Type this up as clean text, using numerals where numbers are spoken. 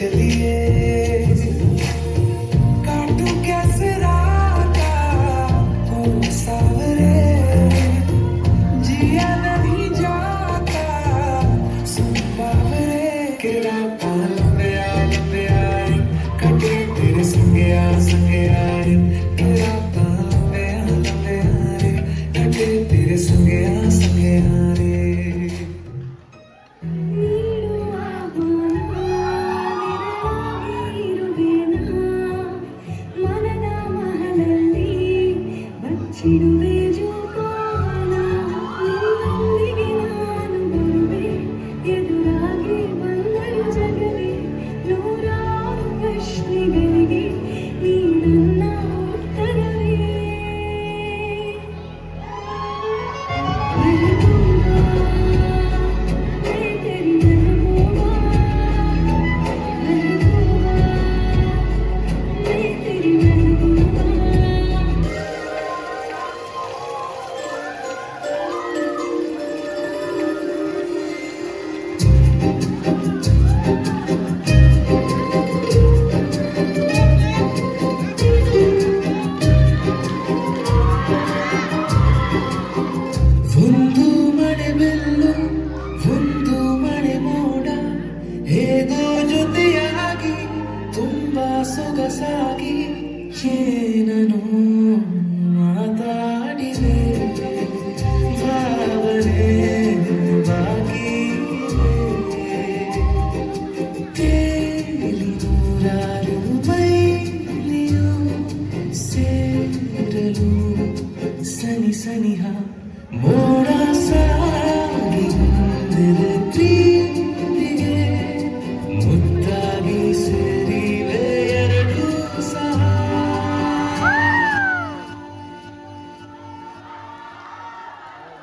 चलिए काटू कैसे राता ओ सावरे जिया नहीं जाता सुन बावरे किरा पाल पे आए कटे तेरे संगे आए किरा पाल पे आए कटे तेरे संगे आए ಚಿಡುವೆ ಜೋಪಾನ ನಿನ್ನೊಂದಿಗೆ ನಾನು ಬರುವೆ ಎದುರಾಗಿ ಬಂದರು ಜಗವೇ ನೂರಾರು ಪ್ರಶ್ನೆಗಳಿಗೆ ನೀ ನನ್ನ ಉತ್ತರವೇ महबूबा मैं तेरी महबूबा महबूबा मैं तेरी महबूबा ಒಂದು ಮಳೆ ಬೆಲ್ಲು ಒಂದು ಮಳೆ ಮೋಡ ಹೇಗೋ ಜೊತೆಯಾಗಿ ತುಂಬಾ ಸೊಗಸಾಗಿ ಏನನು ಮಾತಾಡಿದೆ ಭಾವನೆ ಬಾಕಿ ತೇಲಿ ನೂರಾರು ಮೈಲಿಯು ಸೇರಲು ಸನಿಹ ಮೋಡ